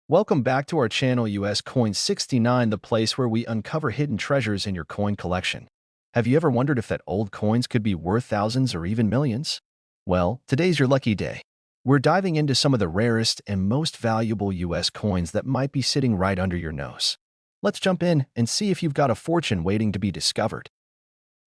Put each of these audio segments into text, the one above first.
Welcome back to our channel US Coin 69, the place where we uncover hidden treasures in your coin collection. Have you ever wondered if that old coins could be worth thousands or even millions? Well, today's your lucky day. We're diving into some of the rarest and most valuable US coins that might be sitting right under your nose. Let's jump in and see if you've got a fortune waiting to be discovered.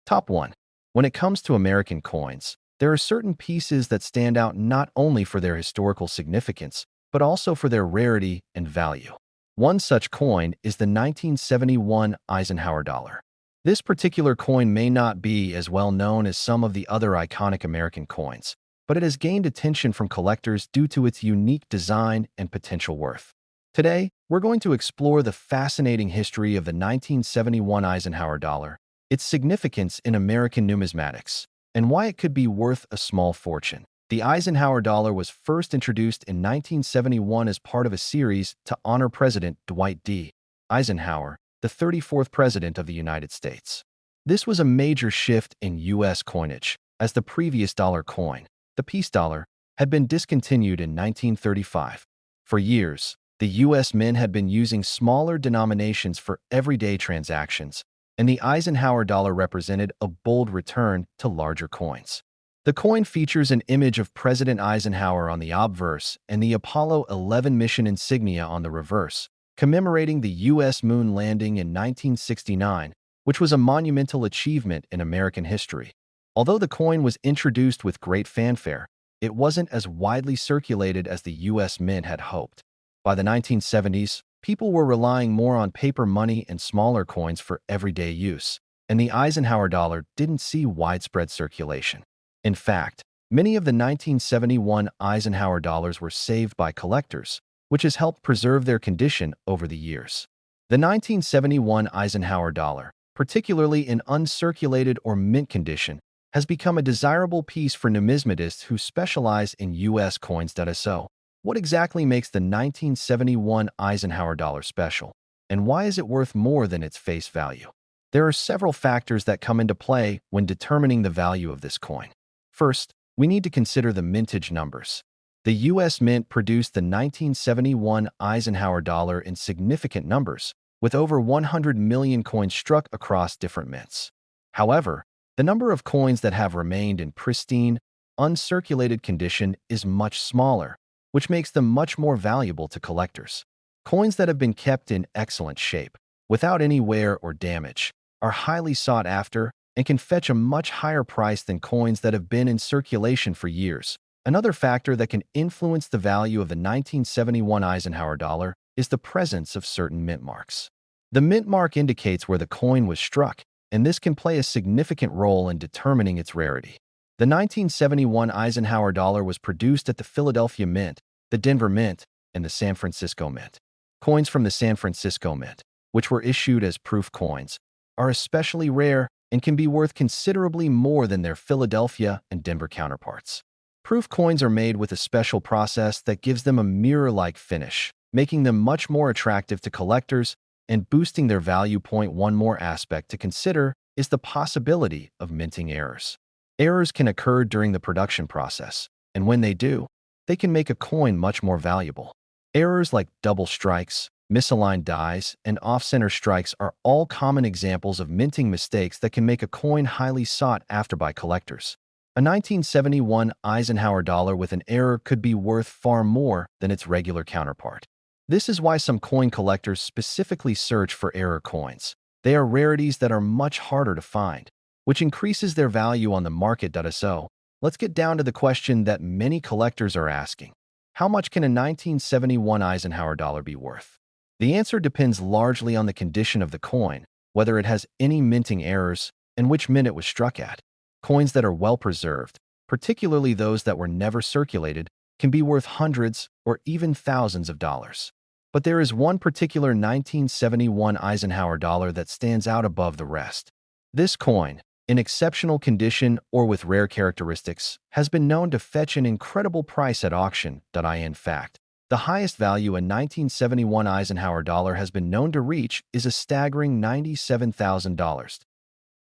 Top 1. When it comes to American coins, there are certain pieces that stand out not only for their historical significance, but also for their rarity and value. One such coin is the 1971 Eisenhower dollar. This particular coin may not be as well known as some of the other iconic American coins, but it has gained attention from collectors due to its unique design and potential worth. Today, we're going to explore the fascinating history of the 1971 Eisenhower dollar, its significance in American numismatics, and why it could be worth a small fortune. The Eisenhower dollar was first introduced in 1971 as part of a series to honor President Dwight D. Eisenhower, the 34th President of the United States. This was a major shift in U.S. coinage, as the previous dollar coin, the peace dollar, had been discontinued in 1935. For years, the U.S. Mint had been using smaller denominations for everyday transactions, and the Eisenhower dollar represented a bold return to larger coins. The coin features an image of President Eisenhower on the obverse and the Apollo 11 mission insignia on the reverse, commemorating the U.S. moon landing in 1969, which was a monumental achievement in American history. Although the coin was introduced with great fanfare, it wasn't as widely circulated as the U.S. Mint had hoped. By the 1970s, people were relying more on paper money and smaller coins for everyday use, and the Eisenhower dollar didn't see widespread circulation. In fact, many of the 1971 Eisenhower dollars were saved by collectors, which has helped preserve their condition over the years. The 1971 Eisenhower dollar, particularly in uncirculated or mint condition, has become a desirable piece for numismatists who specialize in U.S. coins. So, what exactly makes the 1971 Eisenhower dollar special, and why is it worth more than its face value? There are several factors that come into play when determining the value of this coin. First, we need to consider the mintage numbers. The U.S. Mint produced the 1971 Eisenhower dollar in significant numbers, with over 100 million coins struck across different mints. However, the number of coins that have remained in pristine, uncirculated condition is much smaller, which makes them much more valuable to collectors. Coins that have been kept in excellent shape, without any wear or damage, are highly sought after and can fetch a much higher price than coins that have been in circulation for years. Another factor that can influence the value of the 1971 Eisenhower dollar is the presence of certain mint marks. The mint mark indicates where the coin was struck, and this can play a significant role in determining its rarity. The 1971 Eisenhower dollar was produced at the Philadelphia Mint, the Denver Mint, and the San Francisco Mint. Coins from the San Francisco Mint, which were issued as proof coins, are especially rare and can be worth considerably more than their Philadelphia and Denver counterparts. Proof coins are made with a special process that gives them a mirror-like finish, making them much more attractive to collectors and boosting their value. One more aspect to consider is the possibility of minting errors. Errors can occur during the production process, and when they do, they can make a coin much more valuable. Errors like double strikes, misaligned dies, and off-center strikes are all common examples of minting mistakes that can make a coin highly sought after by collectors. A 1971 Eisenhower dollar with an error could be worth far more than its regular counterpart. This is why some coin collectors specifically search for error coins. They are rarities that are much harder to find, which increases their value on the market. So, let's get down to the question that many collectors are asking. How much can a 1971 Eisenhower dollar be worth? The answer depends largely on the condition of the coin, whether it has any minting errors, and which mint it was struck at. Coins that are well preserved, particularly those that were never circulated, can be worth hundreds or even thousands of dollars. But there is one particular 1971 Eisenhower dollar that stands out above the rest. This coin, in exceptional condition or with rare characteristics, has been known to fetch an incredible price at auction. In fact, the highest value a 1971 Eisenhower dollar has been known to reach is a staggering $97,000.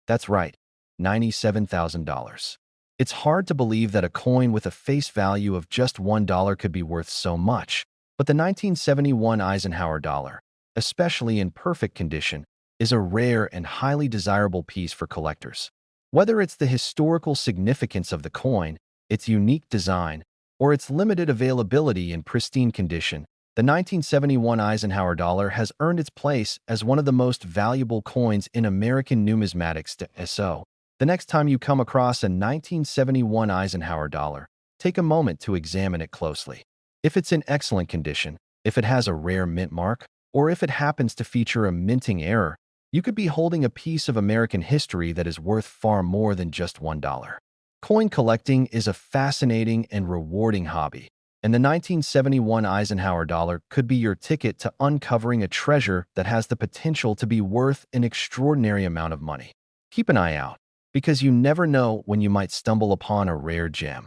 That's right, $97,000. It's hard to believe that a coin with a face value of just $1 could be worth so much, But the 1971 Eisenhower dollar, especially in perfect condition, is a rare and highly desirable piece for collectors. Whether it's the historical significance of the coin, its unique design, or its limited availability in pristine condition, the 1971 Eisenhower dollar has earned its place as one of the most valuable coins in American numismatics. So, the next time you come across a 1971 Eisenhower dollar, take a moment to examine it closely. If it's in excellent condition, if it has a rare mint mark, or if it happens to feature a minting error, you could be holding a piece of American history that is worth far more than just $1. Coin collecting is a fascinating and rewarding hobby, and the 1971 Eisenhower dollar could be your ticket to uncovering a treasure that has the potential to be worth an extraordinary amount of money. Keep an eye out, because you never know when you might stumble upon a rare gem.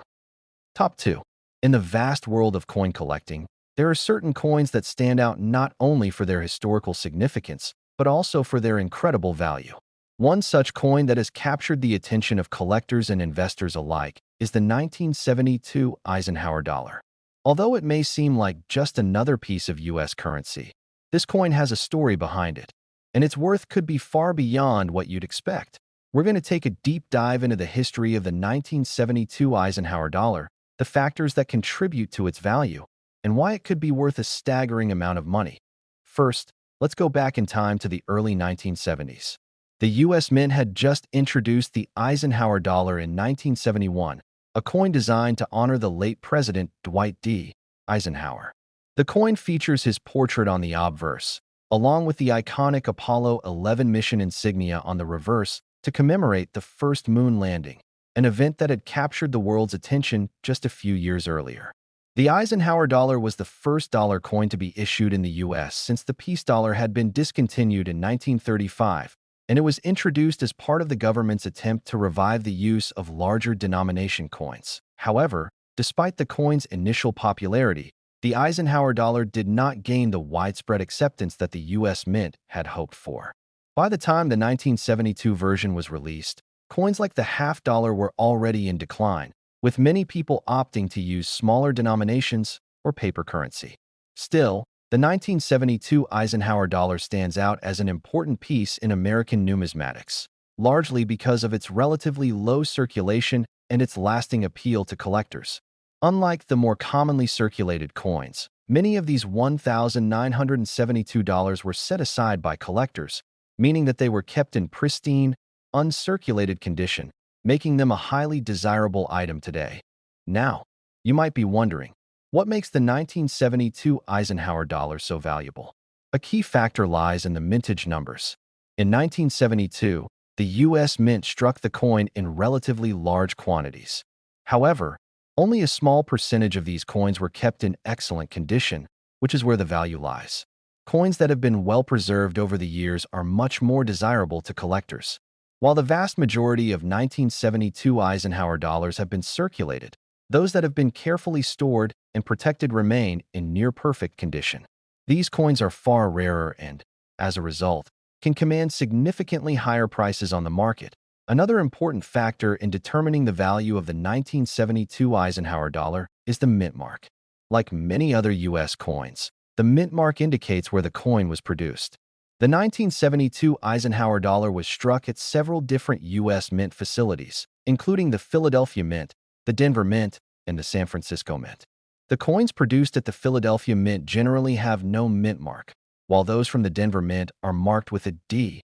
Top 2. In the vast world of coin collecting, there are certain coins that stand out not only for their historical significance, but also for their incredible value. One such coin that has captured the attention of collectors and investors alike is the 1972 Eisenhower dollar. Although it may seem like just another piece of U.S. currency, this coin has a story behind it, and its worth could be far beyond what you'd expect. We're going to take a deep dive into the history of the 1972 Eisenhower dollar, the factors that contribute to its value, and why it could be worth a staggering amount of money. First, let's go back in time to the early 1970s. The U.S. Mint had just introduced the Eisenhower dollar in 1971, a coin designed to honor the late President Dwight D. Eisenhower. The coin features his portrait on the obverse, along with the iconic Apollo 11 mission insignia on the reverse to commemorate the first moon landing, an event that had captured the world's attention just a few years earlier. The Eisenhower dollar was the first dollar coin to be issued in the U.S. since the peace dollar had been discontinued in 1935, and it was introduced as part of the government's attempt to revive the use of larger denomination coins. However, despite the coin's initial popularity, the Eisenhower dollar did not gain the widespread acceptance that the U.S. Mint had hoped for. By the time the 1972 version was released, coins like the half dollar were already in decline, with many people opting to use smaller denominations or paper currency. Still, the 1972 Eisenhower dollar stands out as an important piece in American numismatics, largely because of its relatively low circulation and its lasting appeal to collectors. Unlike the more commonly circulated coins, many of these $1,972 were set aside by collectors, meaning that they were kept in pristine, uncirculated condition, making them a highly desirable item today. Now, you might be wondering, what makes the 1972 Eisenhower dollar so valuable? A key factor lies in the mintage numbers. In 1972, the U.S. Mint struck the coin in relatively large quantities. However, only a small percentage of these coins were kept in excellent condition, which is where the value lies. Coins that have been well preserved over the years are much more desirable to collectors. While the vast majority of 1972 Eisenhower dollars have been circulated, those that have been carefully stored and protected remain in near-perfect condition. These coins are far rarer and, as a result, can command significantly higher prices on the market. Another important factor in determining the value of the 1972 Eisenhower dollar is the mint mark. Like many other U.S. coins, the mint mark indicates where the coin was produced. The 1972 Eisenhower dollar was struck at several different U.S. Mint facilities, including the Philadelphia Mint, the Denver Mint, and the San Francisco Mint. The coins produced at the Philadelphia Mint generally have no mint mark, while those from the Denver Mint are marked with a D,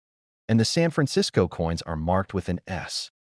and the San Francisco coins are marked with an S.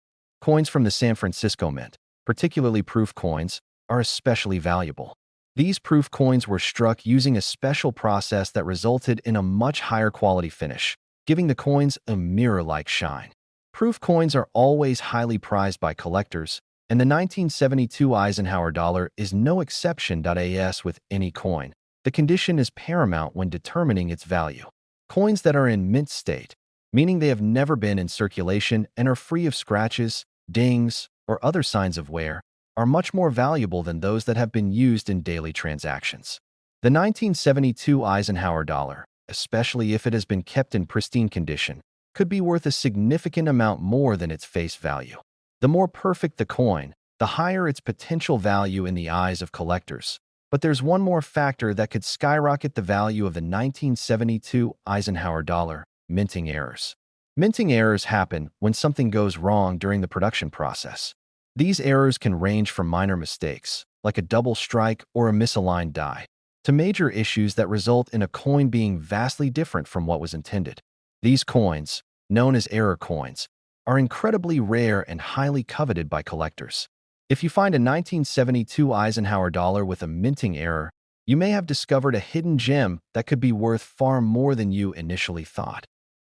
Coins from the San Francisco Mint, particularly proof coins, are especially valuable. These proof coins were struck using a special process that resulted in a much higher quality finish, giving the coins a mirror-like shine. Proof coins are always highly prized by collectors, and the 1972 Eisenhower dollar is no exception. As with any coin, the condition is paramount when determining its value. Coins that are in mint state, meaning they have never been in circulation and are free of scratches, dings, or other signs of wear, are much more valuable than those that have been used in daily transactions. The 1972 Eisenhower dollar, especially if it has been kept in pristine condition, could be worth a significant amount more than its face value. The more perfect the coin, the higher its potential value in the eyes of collectors. But there's one more factor that could skyrocket the value of the 1972 Eisenhower dollar: minting errors. Minting errors happen when something goes wrong during the production process. These errors can range from minor mistakes, like a double strike or a misaligned die, to major issues that result in a coin being vastly different from what was intended. These coins, known as error coins, are incredibly rare and highly coveted by collectors. If you find a 1972 Eisenhower dollar with a minting error, you may have discovered a hidden gem that could be worth far more than you initially thought.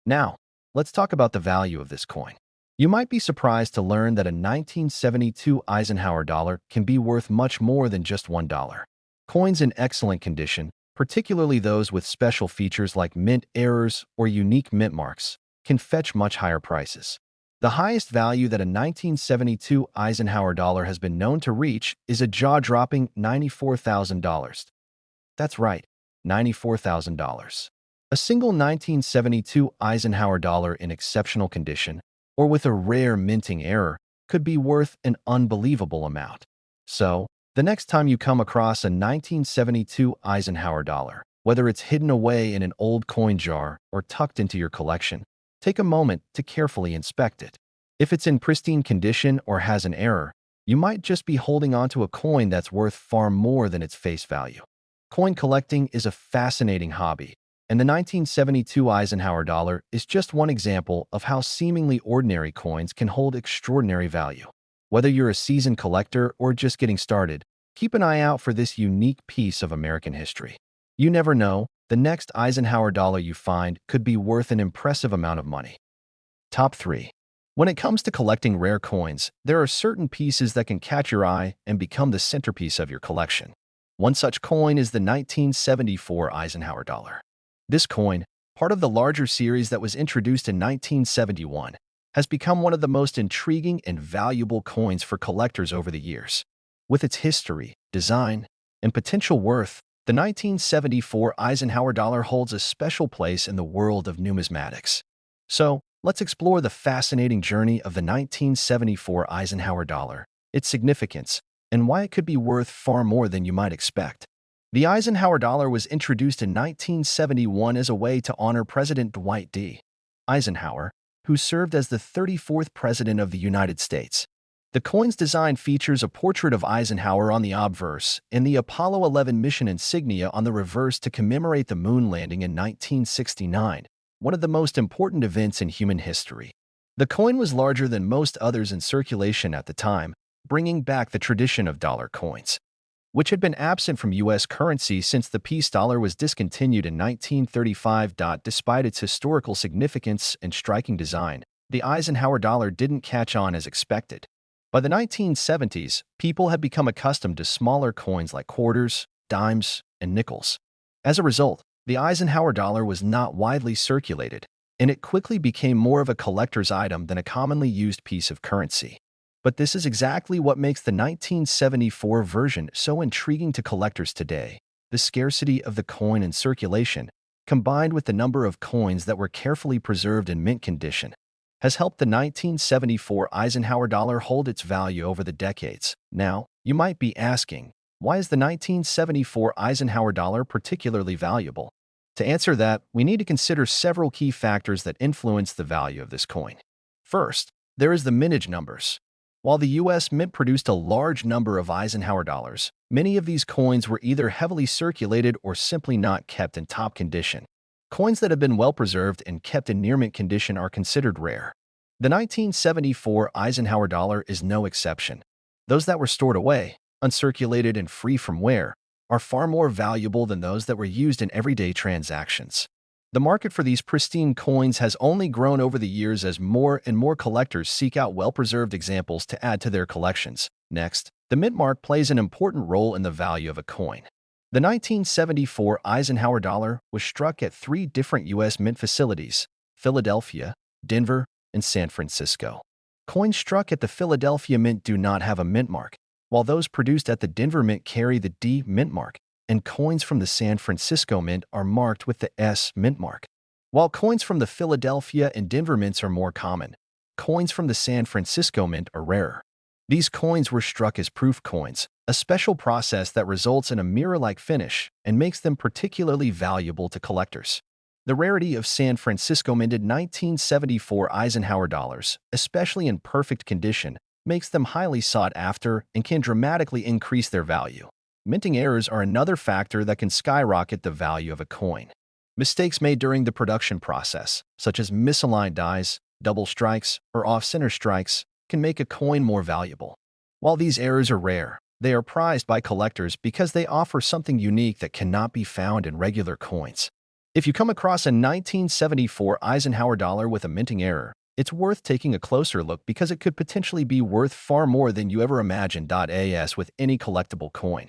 Now, let's talk about the value of this coin. You might be surprised to learn that a 1972 Eisenhower dollar can be worth much more than just $1. Coins in excellent condition, particularly those with special features like mint errors or unique mint marks, can fetch much higher prices. The highest value that a 1972 Eisenhower dollar has been known to reach is a jaw-dropping $94,000. That's right, $94,000. A single 1972 Eisenhower dollar in exceptional condition, or with a rare minting error, could be worth an unbelievable amount. So, the next time you come across a 1972 Eisenhower dollar, whether it's hidden away in an old coin jar or tucked into your collection, take a moment to carefully inspect it. If it's in pristine condition or has an error, you might just be holding onto a coin that's worth far more than its face value. Coin collecting is a fascinating hobby, and the 1972 Eisenhower dollar is just one example of how seemingly ordinary coins can hold extraordinary value. Whether you're a seasoned collector or just getting started, keep an eye out for this unique piece of American history. You never know, the next Eisenhower dollar you find could be worth an impressive amount of money. Top 3. When it comes to collecting rare coins, there are certain pieces that can catch your eye and become the centerpiece of your collection. One such coin is the 1974 Eisenhower dollar. This coin, part of the larger series that was introduced in 1971, has become one of the most intriguing and valuable coins for collectors over the years. With its history, design, and potential worth, the 1974 Eisenhower dollar holds a special place in the world of numismatics. So, let's explore the fascinating journey of the 1974 Eisenhower dollar, its significance, and why it could be worth far more than you might expect. The Eisenhower dollar was introduced in 1971 as a way to honor President Dwight D. Eisenhower, who served as the 34th President of the United States. The coin's design features a portrait of Eisenhower on the obverse and the Apollo 11 mission insignia on the reverse to commemorate the moon landing in 1969, one of the most important events in human history. The coin was larger than most others in circulation at the time, bringing back the tradition of dollar coins, which had been absent from U.S. currency since the peace dollar was discontinued in 1935. Despite its historical significance and striking design, the Eisenhower dollar didn't catch on as expected. By the 1970s, people had become accustomed to smaller coins like quarters, dimes, and nickels. As a result, the Eisenhower dollar was not widely circulated, and it quickly became more of a collector's item than a commonly used piece of currency. But this is exactly what makes the 1974 version so intriguing to collectors today. The scarcity of the coin in circulation, combined with the number of coins that were carefully preserved in mint condition, has helped the 1974 Eisenhower dollar hold its value over the decades. Now, you might be asking, why is the 1974 Eisenhower dollar particularly valuable? To answer that, we need to consider several key factors that influence the value of this coin. First, there is the mintage numbers. While the U.S. Mint produced a large number of Eisenhower dollars, many of these coins were either heavily circulated or simply not kept in top condition. Coins that have been well preserved and kept in near mint condition are considered rare. The 1974 Eisenhower dollar is no exception. Those that were stored away, uncirculated and free from wear, are far more valuable than those that were used in everyday transactions. The market for these pristine coins has only grown over the years as more and more collectors seek out well-preserved examples to add to their collections. Next, the mint mark plays an important role in the value of a coin. The 1974 Eisenhower dollar was struck at 3 different U.S. mint facilities: Philadelphia, Denver, and San Francisco. Coins struck at the Philadelphia Mint do not have a mint mark, while those produced at the Denver Mint carry the D mint mark, and coins from the San Francisco Mint are marked with the S mint mark. While coins from the Philadelphia and Denver Mints are more common, coins from the San Francisco Mint are rarer. These coins were struck as proof coins, a special process that results in a mirror-like finish and makes them particularly valuable to collectors. The rarity of San Francisco minted 1974 Eisenhower dollars, especially in perfect condition, makes them highly sought after and can dramatically increase their value. Minting errors are another factor that can skyrocket the value of a coin. Mistakes made during the production process, such as misaligned dies, double strikes, or off-center strikes, can make a coin more valuable. While these errors are rare, they are prized by collectors because they offer something unique that cannot be found in regular coins. If you come across a 1974 Eisenhower dollar with a minting error, it's worth taking a closer look because it could potentially be worth far more than you ever imagined. As with any collectible coin,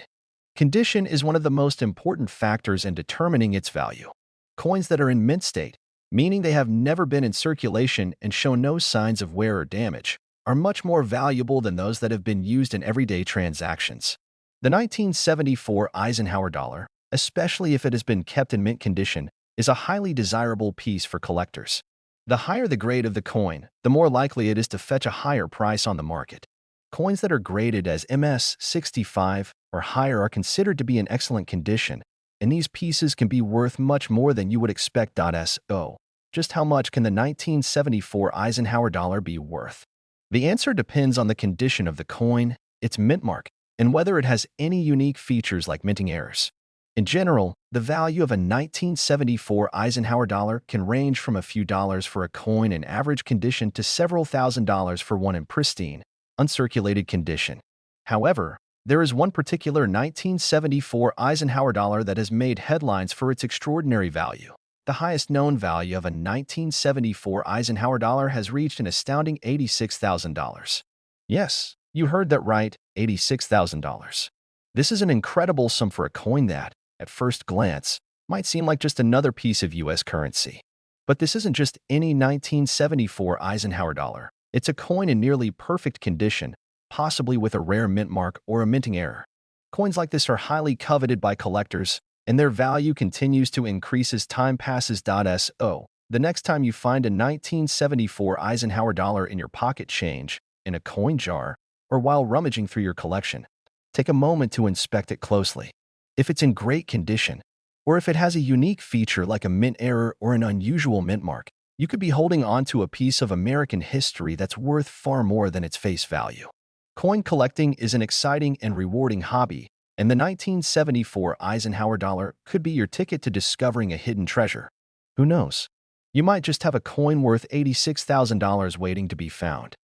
condition is one of the most important factors in determining its value. Coins that are in mint state, meaning they have never been in circulation and show no signs of wear or damage, are much more valuable than those that have been used in everyday transactions. The 1974 Eisenhower dollar, especially if it has been kept in mint condition, is a highly desirable piece for collectors. The higher the grade of the coin, the more likely it is to fetch a higher price on the market. Coins that are graded as MS-65 or higher are considered to be in excellent condition, and these pieces can be worth much more than you would expect. So, just how much can the 1974 Eisenhower dollar be worth? The answer depends on the condition of the coin, its mint mark, and whether it has any unique features like minting errors. In general, the value of a 1974 Eisenhower dollar can range from a few dollars for a coin in average condition to several $1,000s for one in pristine, uncirculated condition. However, there is one particular 1974 Eisenhower dollar that has made headlines for its extraordinary value. The highest known value of a 1974 Eisenhower dollar has reached an astounding $86,000. Yes, you heard that right, $86,000. This is an incredible sum for a coin that, at first glance, might seem like just another piece of U.S. currency. But this isn't just any 1974 Eisenhower dollar. It's a coin in nearly perfect condition, possibly with a rare mint mark or a minting error. Coins like this are highly coveted by collectors, and their value continues to increase as time passes. So, the next time you find a 1974 Eisenhower dollar in your pocket change, in a coin jar, or while rummaging through your collection, take a moment to inspect it closely. If it's in great condition, or if it has a unique feature like a mint error or an unusual mint mark, you could be holding on to a piece of American history that's worth far more than its face value. Coin collecting is an exciting and rewarding hobby, and the 1974 Eisenhower dollar could be your ticket to discovering a hidden treasure. Who knows? You might just have a coin worth $86,000 waiting to be found.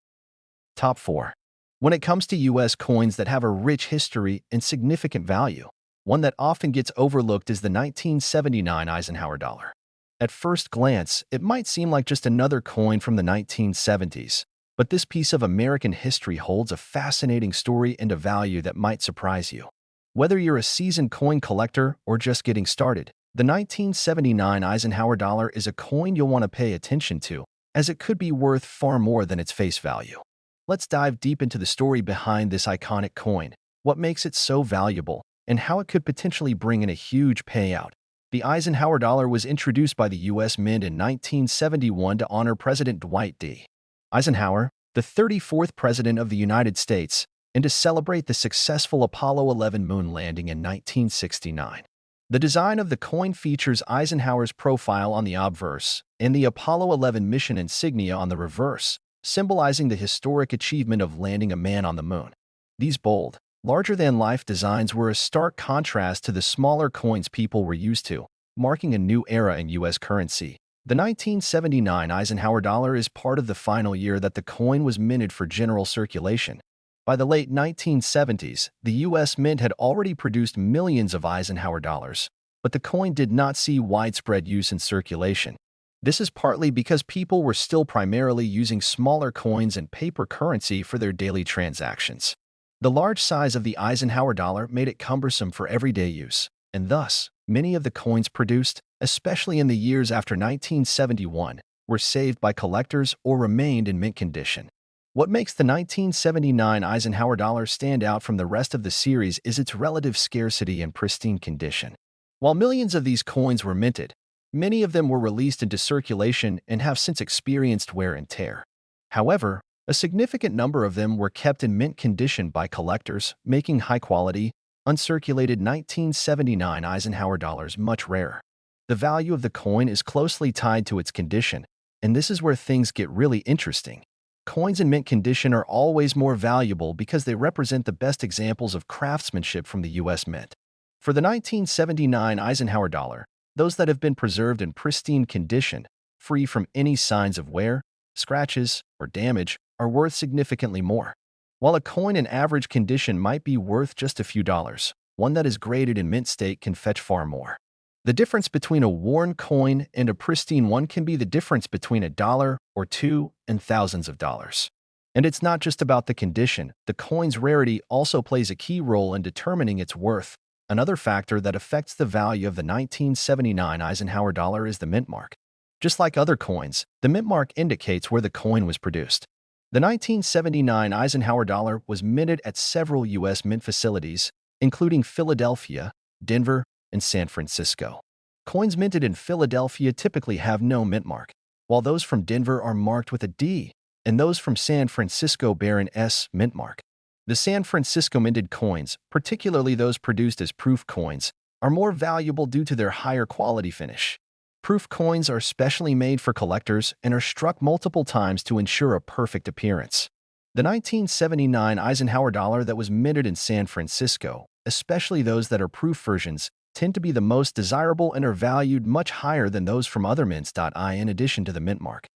Top 4. When it comes to U.S. coins that have a rich history and significant value, one that often gets overlooked is the 1979 Eisenhower dollar. At first glance, it might seem like just another coin from the 1970s, but this piece of American history holds a fascinating story and a value that might surprise you. Whether you're a seasoned coin collector or just getting started, the 1979 Eisenhower dollar is a coin you'll want to pay attention to, as it could be worth far more than its face value. Let's dive deep into the story behind this iconic coin, what makes it so valuable, and how it could potentially bring in a huge payout. The Eisenhower dollar was introduced by the U.S. Mint in 1971 to honor President Dwight D. Eisenhower, the 34th President of the United States, and to celebrate the successful Apollo 11 moon landing in 1969. The design of the coin features Eisenhower's profile on the obverse and the Apollo 11 mission insignia on the reverse, symbolizing the historic achievement of landing a man on the moon. These bold, larger-than-life designs were a stark contrast to the smaller coins people were used to, marking a new era in U.S. currency. The 1979 Eisenhower dollar is part of the final year that the coin was minted for general circulation. By the late 1970s, the U.S. Mint had already produced millions of Eisenhower dollars, but the coin did not see widespread use in circulation. This is partly because people were still primarily using smaller coins and paper currency for their daily transactions. The large size of the Eisenhower dollar made it cumbersome for everyday use, and thus, many of the coins produced, especially in the years after 1971, were saved by collectors or remained in mint condition. What makes the 1979 Eisenhower dollar stand out from the rest of the series is its relative scarcity and pristine condition. While millions of these coins were minted, many of them were released into circulation and have since experienced wear and tear. However, A significant number of them were kept in mint condition by collectors, making high-quality, uncirculated 1979 Eisenhower dollars much rarer. The value of the coin is closely tied to its condition, and this is where things get really interesting. Coins in mint condition are always more valuable because they represent the best examples of craftsmanship from the U.S. Mint. For the 1979 Eisenhower dollar, those that have been preserved in pristine condition, free from any signs of wear, scratches, or damage, are worth significantly more. While a coin in average condition might be worth just a few dollars, one that is graded in mint state can fetch far more. The difference between a worn coin and a pristine one can be the difference between $1 or $2 and thousands of dollars. And it's not just about the condition, the coin's rarity also plays a key role in determining its worth. Another factor that affects the value of the 1979 Eisenhower dollar is the mint mark. Just like other coins, the mint mark indicates where the coin was produced. The 1979 Eisenhower dollar was minted at several U.S. mint facilities, including Philadelphia, Denver, and San Francisco. Coins minted in Philadelphia typically have no mint mark, while those from Denver are marked with a D, and those from San Francisco bear an S mint mark. The San Francisco minted coins, particularly those produced as proof coins, are more valuable due to their higher quality finish. Proof coins are specially made for collectors and are struck multiple times to ensure a perfect appearance. The 1979 Eisenhower dollar that was minted in San Francisco, especially those that are proof versions, tend to be the most desirable and are valued much higher than those from other mints. In addition to the mint mark,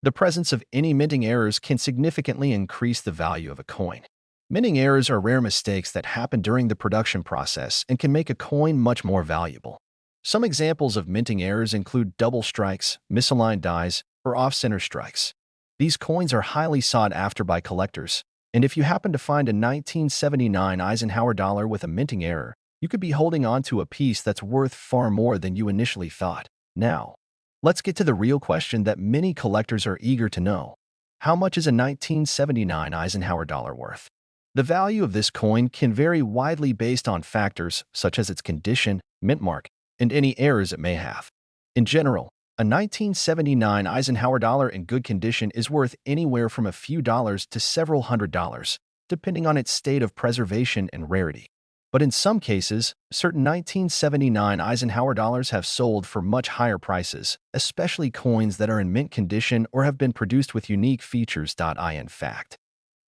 the presence of any minting errors can significantly increase the value of a coin. Minting errors are rare mistakes that happen during the production process and can make a coin much more valuable. Some examples of minting errors include double strikes, misaligned dies, or off-center strikes. These coins are highly sought after by collectors, and if you happen to find a 1979 Eisenhower dollar with a minting error, you could be holding on to a piece that's worth far more than you initially thought. Now, let's get to the real question that many collectors are eager to know. How much is a 1979 Eisenhower dollar worth? The value of this coin can vary widely based on factors such as its condition, mint mark, and any errors it may have. In general, a 1979 Eisenhower dollar in good condition is worth anywhere from a few dollars to several $100s, depending on its state of preservation and rarity. But in some cases, certain 1979 Eisenhower dollars have sold for much higher prices, especially coins that are in mint condition or have been produced with unique features. In fact,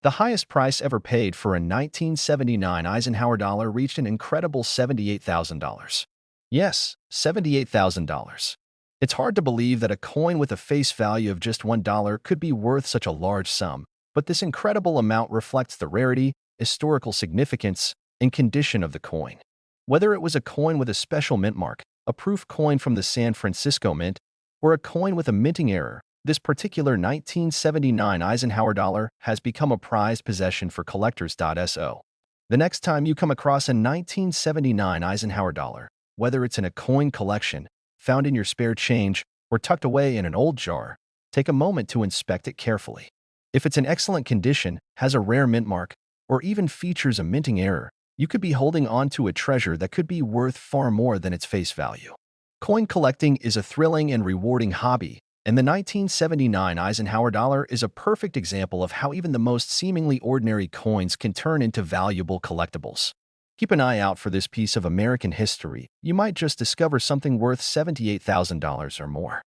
the highest price ever paid for a 1979 Eisenhower dollar reached an incredible $78,000. Yes, $78,000. It's hard to believe that a coin with a face value of just $1 could be worth such a large sum, but this incredible amount reflects the rarity, historical significance, and condition of the coin. Whether it was a coin with a special mint mark, a proof coin from the San Francisco Mint, or a coin with a minting error, this particular 1979 Eisenhower dollar has become a prized possession for collectors. So, the next time you come across a 1979 Eisenhower dollar, whether it's in a coin collection, found in your spare change, or tucked away in an old jar, take a moment to inspect it carefully. If it's in excellent condition, has a rare mint mark, or even features a minting error, you could be holding on to a treasure that could be worth far more than its face value. Coin collecting is a thrilling and rewarding hobby, and the 1979 Eisenhower dollar is a perfect example of how even the most seemingly ordinary coins can turn into valuable collectibles. Keep an eye out for this piece of American history. You might just discover something worth $78,000 or more.